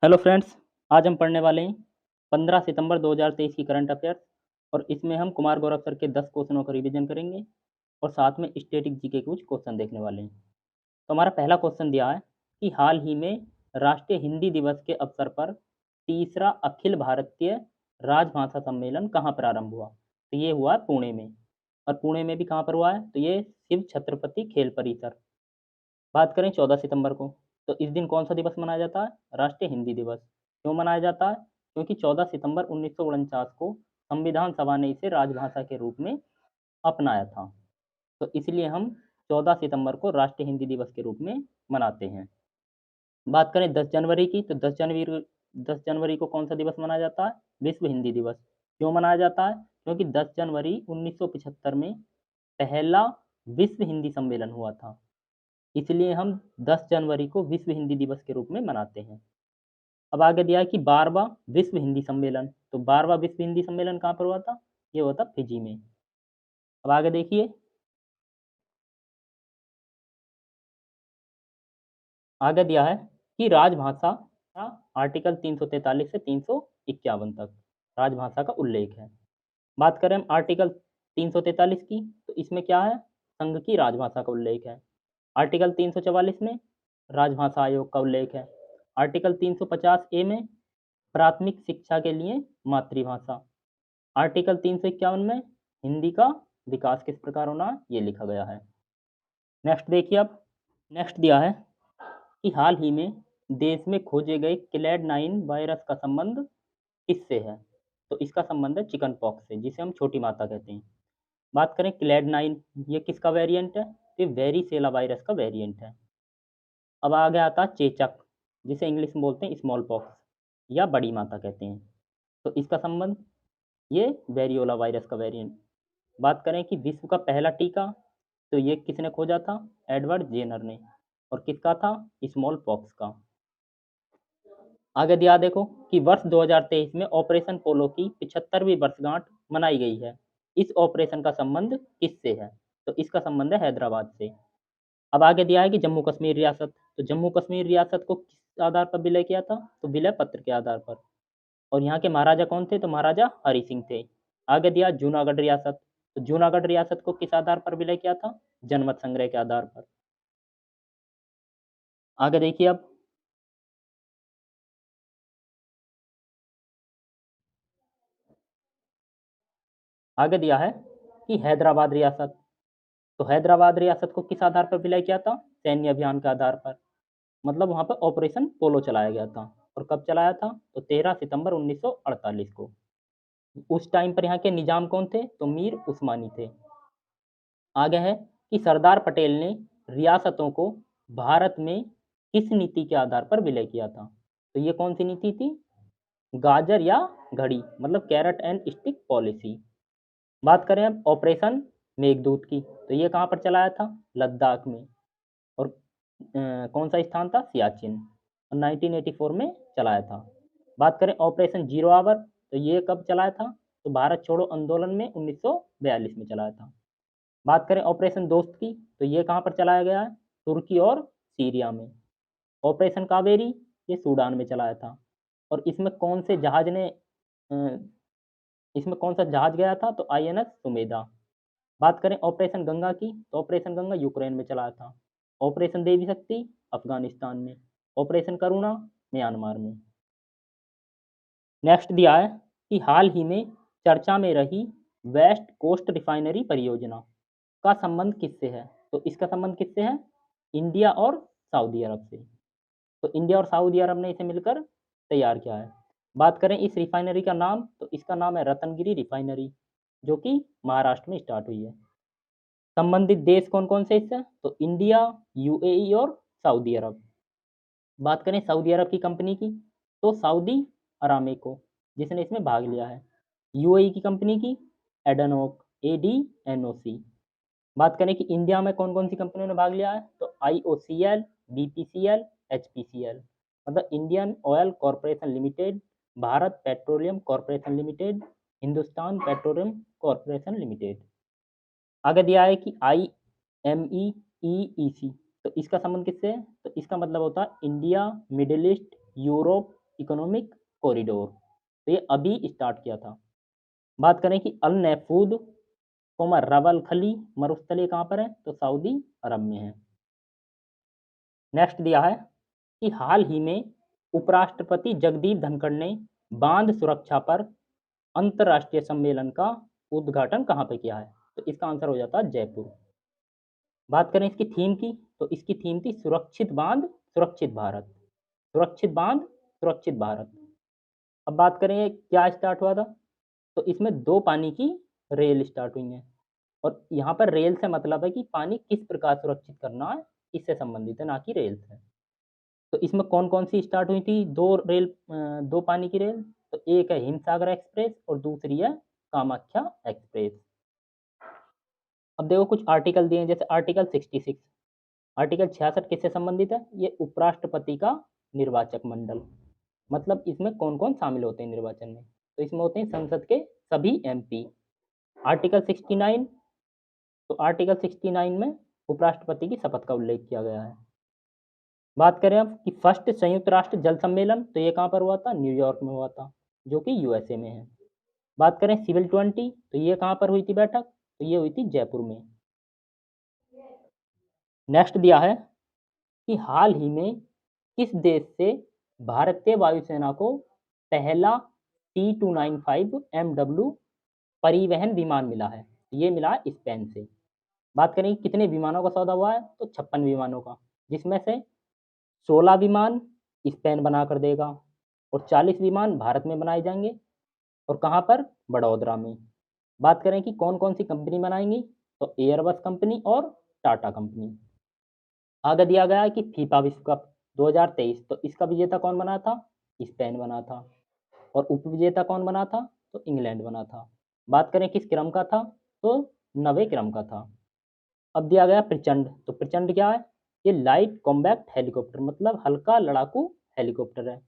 Hello friends, आज हम पढ़ने वाले हैं 15 सितंबर 2023 की करंट अफेयर्स और इसमें हम कुमार गौरव सर के 10 क्वेश्चनों का रिवीजन करेंगे और साथ में स्टैटिक जीके के कुछ क्वेश्चन देखने वाले हैं। तो हमारा पहला क्वेश्चन दिया है कि हाल ही में राष्ट्रीय हिंदी दिवस के अवसर पर तीसरा अखिल भारतीय राजभाषा सम्मेलन कहाँ प्रारंभ हुआ? तो ये हुआ है पुणे में। और पुणे में भी कहाँ पर हुआ है? तो ये शिव छत्रपति खेल परिसर। बात करें 14 सितंबर को, तो इस दिन कौन सा दिवस मनाया जाता है? राष्ट्रीय हिंदी दिवस। क्यों मनाया जाता है? क्योंकि 14 सितंबर 1949 को संविधान सभा ने इसे राजभाषा के रूप में अपनाया था। तो इसलिए हम 14 सितंबर को राष्ट्रीय हिंदी दिवस के रूप में मनाते हैं। बात करें 10 जनवरी की, तो 10 जनवरी को कौन सा दिवस मनाया जाता है? विश्व हिंदी दिवस। क्यों मनाया जाता है? क्योंकि 10 जनवरी 1975 में पहला विश्व हिंदी सम्मेलन हुआ था। इसलिए हम 10 जनवरी को विश्व हिंदी दिवस के रूप में मनाते हैं। अब आगे दिया है कि 12वां विश्व हिंदी सम्मेलन। तो 12वां विश्व हिंदी सम्मेलन कहाँ पर हुआ था? ये हुआ था फिजी में। अब आगे देखिए, आगे दिया है कि राजभाषा का आर्टिकल 343 से 351 तक राजभाषा का उल्लेख है। बात करें हम आर्टिकल 343 की, तो इसमें क्या है? संघ की राजभाषा का उल्लेख है। आर्टिकल 344 में राजभाषा आयोग का उल्लेख है। आर्टिकल 350 ए में प्राथमिक शिक्षा के लिए मातृभाषा। आर्टिकल 351 में हिंदी का विकास किस प्रकार होना, ये लिखा गया है। नेक्स्ट देखिए, अब नेक्स्ट दिया है कि हाल ही में देश में खोजे गए क्लैड 9 वायरस का संबंध किससे है? तो इसका संबंध है चिकन पॉक्स से, जिसे हम छोटी माता कहते हैं। बात करें क्लैड 9, ये किसका वेरिएंट है? ये वेरिसेला वायरस का वेरिएंट है। अब आगे आता है चेचक, जिसे इंग्लिश में बोलते हैं स्मॉल पॉक्स या बड़ी माता कहते हैं। तो इसका संबंध, ये वेरियोला वायरस का वेरिएंट। बात करें कि विश्व का पहला टीका, तो ये किसने खोजा था? एडवर्ड जेनर ने। और किसका था? स्मॉल पॉक्स का। आगे दिया देखो कि वर्ष 2023 में ऑपरेशन पोलो की 75वीं वर्षगांठ मनाई गई है। इस ऑपरेशन का संबंध किससे है? तो इसका संबंध है हैदराबाद से। अब आगे दिया है कि जम्मू कश्मीर रियासत, तो जम्मू कश्मीर रियासत को किस आधार पर विलय किया था? तो विलय पत्र के आधार पर। और यहाँ के महाराजा कौन थे? तो महाराजा हरि सिंह थे। आगे दिया जूनागढ़ रियासत, तो जूनागढ़ रियासत को किस आधार पर विलय किया था? जनमत संग्रह के आधार पर। आगे देखिए, अब आगे दिया है कि हैदराबाद रियासत, तो हैदराबाद रियासत को किस आधार पर विलय किया था? सैन्य अभियान के आधार पर। मतलब वहां पर ऑपरेशन पोलो चलाया गया था। और कब चलाया था? तो 13 सितंबर 1948 को। उस टाइम पर यहाँ के निजाम कौन थे? तो मीर उस्मानी थे। आगे है कि सरदार पटेल ने रियासतों को भारत में किस नीति के आधार पर विलय किया था? तो ये कौन सी नीति थी? गाजर या घड़ी, मतलब कैरेट एंड स्टिक पॉलिसी। बात करें अब ऑपरेशन मेघदूत की, तो ये कहाँ पर चलाया था? लद्दाख में। और कौन सा स्थान था? सियाचिन। और 1984 में चलाया था। बात करें ऑपरेशन जीरो आवर, तो ये कब चलाया था? तो भारत छोड़ो आंदोलन में 1942 में चलाया था। बात करें ऑपरेशन दोस्त की, तो ये कहाँ पर चलाया गया है? तुर्की और सीरिया में। ऑपरेशन कावेरी, ये सूडान में चलाया था। और इसमें कौन से जहाज ने इसमें कौन सा जहाज गया था? तो आईएनएस सुमेधा। बात करें ऑपरेशन गंगा की, तो ऑपरेशन गंगा यूक्रेन में चलाया था। ऑपरेशन देवी शक्ति अफगानिस्तान में। ऑपरेशन करुणा म्यांमार में। नेक्स्ट दिया है कि हाल ही में चर्चा में रही वेस्ट कोस्ट रिफाइनरी परियोजना का संबंध किससे है? तो इसका संबंध किससे है? इंडिया और सऊदी अरब से। तो इंडिया और सऊदी अरब ने इसे मिलकर तैयार किया है। बात करें इस रिफाइनरी का नाम, तो इसका नाम है रतनगिरी रिफाइनरी, जो कि महाराष्ट्र में स्टार्ट हुई है। संबंधित देश कौन कौन से इससे? तो इंडिया, यूएई और सऊदी अरब। बात करें सऊदी अरब की कंपनी की, तो सऊदी अरामेको, जिसने इसमें भाग लिया है। यूएई की कंपनी की एडनोक, एडीएनओसी। बात करें कि इंडिया में कौन कौन सी कंपनियों ने भाग लिया है? तो आईओसीएल, बीपीसीएल, एचपीसीएल, मतलब Indian oil corporation limited, Bharat petroleum corporation limited, Hindustan petroleum corporation limited. आगे दिया है कि आई एम ई सी, तो इसका संबंध किससे है? तो इसका मतलब होता है India, middle east, Europe economic corridor, तो ये अभी स्टार्ट किया था। बात करें कि अल नैफूद रवल खली मरुस्थल कहाँ पर है, तो सऊदी अरब में है। नेक्स्ट दिया है कि हाल ही में उपराष्ट्रपति जगदीप धनखड़ ने बांध सुरक्षा पर अंतर्राष्ट्रीय सम्मेलन का उद्घाटन कहाँ पे किया है, तो इसका आंसर हो जाता है जयपुर। बात करें इसकी थीम की, तो इसकी थीम थी सुरक्षित बांध सुरक्षित भारत, सुरक्षित बांध सुरक्षित भारत। अब बात करें क्या स्टार्ट हुआ था, तो इसमें 2 पानी की रेल स्टार्ट हुई हैं, और यहाँ पर रेल से मतलब है कि पानी किस प्रकार सुरक्षित करना है, इससे संबंधित है, ना कि रेल से। तो इसमें कौन कौन सी स्टार्ट हुई थी 2 रेल, 2 पानी की रेल, तो एक है हिमसागर एक्सप्रेस और दूसरी है कामाख्या एक्सप्रेस। अब देखो कुछ आर्टिकल दिए हैं, जैसे आर्टिकल 66, आर्टिकल 66 किससे संबंधित है, ये उपराष्ट्रपति का निर्वाचक मंडल, मतलब इसमें कौन कौन शामिल होते हैं निर्वाचन में, तो इसमें होते हैं संसद के सभी एमपी। आर्टिकल 69, तो आर्टिकल 69 में उपराष्ट्रपति की शपथ का उल्लेख किया गया है। बात करें अब कि फर्स्ट संयुक्त राष्ट्र जल सम्मेलन, तो ये कहाँ पर हुआ था, न्यूयॉर्क में हुआ था, जो कि यूएसए में है। बात करें सिविल 20, तो ये कहाँ पर हुई थी बैठक, तो ये हुई थी जयपुर में। नेक्स्ट दिया है कि हाल ही में किस देश से भारतीय वायुसेना को पहला T295 MW परिवहन विमान मिला है, ये मिला है स्पेन से। बात करें कितने विमानों का सौदा हुआ है, तो 56 विमानों का, जिसमें से 16 विमान स्पेन बना कर देगा और 40 विमान भारत में बनाए जाएंगे, और कहाँ पर, बड़ौदरा में। बात करें कि कौन कौन सी कंपनी बनाएंगी, तो एयरबस कंपनी और टाटा कंपनी। आगे दिया गया है कि फीफा विश्व कप 2023, तो इसका विजेता कौन बना था, स्पेन बना था, और उपविजेता कौन बना था, तो इंग्लैंड बना था। बात करें किस क्रम का था, तो 9वें क्रम का था। अब दिया गया प्रचंड, तो प्रचंड क्या है, ये लाइट कॉम्बैक्ट हेलीकॉप्टर, मतलब हल्का लड़ाकू हेलीकॉप्टर है,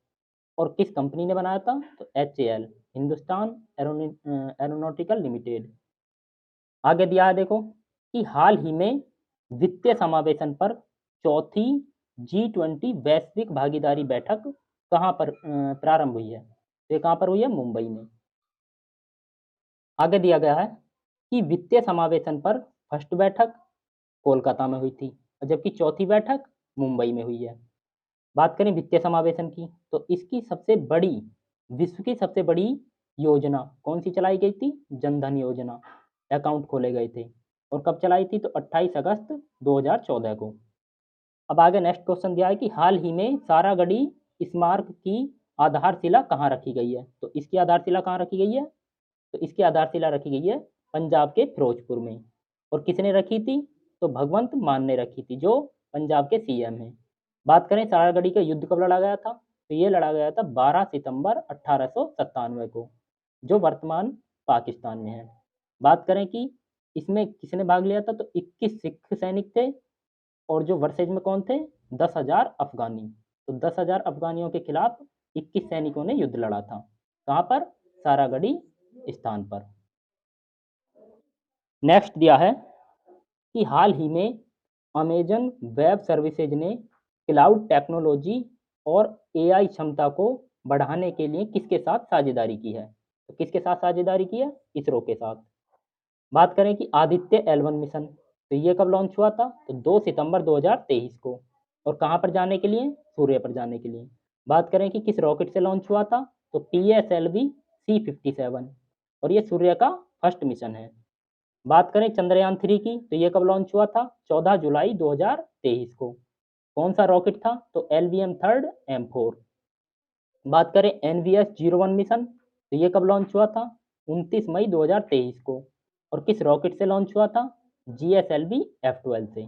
और किस कंपनी ने बनाया था, तो HAL, हिंदुस्तान एरोनॉटिकल लिमिटेड। आगे दिया है देखो कि हाल ही में वित्तीय समावेशन पर चौथी G20 वैश्विक भागीदारी बैठक कहाँ पर प्रारंभ हुई है, तो ये कहाँ पर हुई है, मुंबई में। आगे दिया गया है कि वित्तीय समावेशन पर फर्स्ट बैठक कोलकाता में हुई थी, जबकि चौथी बैठक मुंबई में हुई है। बात करें वित्तीय समावेशन की, तो इसकी सबसे बड़ी, विश्व की सबसे बड़ी योजना कौन सी चलाई गई थी, जनधन योजना, अकाउंट खोले गए थे, और कब चलाई थी, तो 28 अगस्त 2014 को। अब आगे नेक्स्ट क्वेश्चन दिया है कि हाल ही में सारागढ़ी स्मारक की आधारशिला कहाँ रखी गई है, तो इसकी आधारशिला कहाँ रखी गई है, तो इसकी आधारशिला रखी गई है पंजाब के फिरोजपुर में, और किसने रखी थी, तो भगवंत मान ने रखी थी, जो पंजाब के सीएम हैं। बात करें सारागढ़ी का युद्ध कब लड़ा गया था, तो ये लड़ा गया था 12 सितंबर 1897 को, जो वर्तमान पाकिस्तान में है। बात करें कि इसमें किसने भाग लिया था, तो 21 सिख सैनिक थे, और जो वर्सेज में कौन थे, 10,000 अफगानी, तो 10,000 अफगानियों के खिलाफ 21 सैनिकों ने युद्ध लड़ा था, कहाँ पर, सारागढ़ी स्थान पर। नेक्स्ट दिया है कि हाल ही में अमेजन वेब सर्विसेज ने क्लाउड टेक्नोलॉजी और एआई क्षमता को बढ़ाने के लिए किसके साथ साझेदारी की है, तो किसके साथ साझेदारी की है, इसरो के साथ। बात करें कि आदित्य L1 मिशन, तो ये कब लॉन्च हुआ था, तो 2 सितंबर 2023 को, और कहाँ पर जाने के लिए, सूर्य पर जाने के लिए। बात करें कि किस रॉकेट से लॉन्च हुआ था, तो PSLV C57, और ये सूर्य का फर्स्ट मिशन है। बात करें चंद्रयान 3 की, तो ये कब लॉन्च हुआ था, 14 जुलाई 2023 को। कौन सा रॉकेट था, तो LVM 3 M4। बात करें NVS-01 मिशन, तो ये कब लॉन्च हुआ था, 29 मई 2023 को, और किस रॉकेट से लॉन्च हुआ था, GSLV F12 से।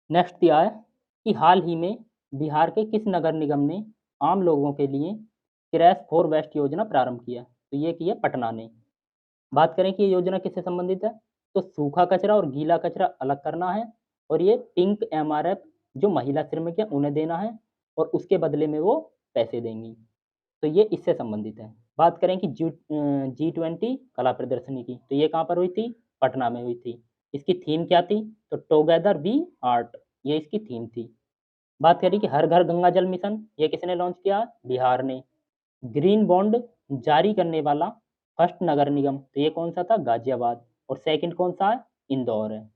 नेक्स्ट दिया है कि हाल ही में बिहार के किस नगर निगम ने आम लोगों के लिए क्रैश फॉर वेस्ट योजना प्रारंभ किया, तो ये की है पटना ने। बात करें कि ये योजना किससे संबंधित है, तो सूखा कचरा और गीला कचरा अलग करना है, और ये पिंक MRF जो महिला श्रमिक है उन्हें देना है, और उसके बदले में वो पैसे देंगी, तो ये इससे संबंधित है। बात करें कि G20 कला प्रदर्शनी की, तो ये कहाँ पर हुई थी, पटना में हुई थी। इसकी थीम क्या थी, तो टुगेदर वी आर्ट, ये इसकी थीम थी। बात करें कि हर घर गंगा जल मिशन, ये किसने लॉन्च किया? बिहार ने। ग्रीन बॉन्ड जारी करने वाला फर्स्ट नगर निगम, तो ये कौन सा था? गाजियाबाद। और सेकंड कौन सा है? इंदौर है।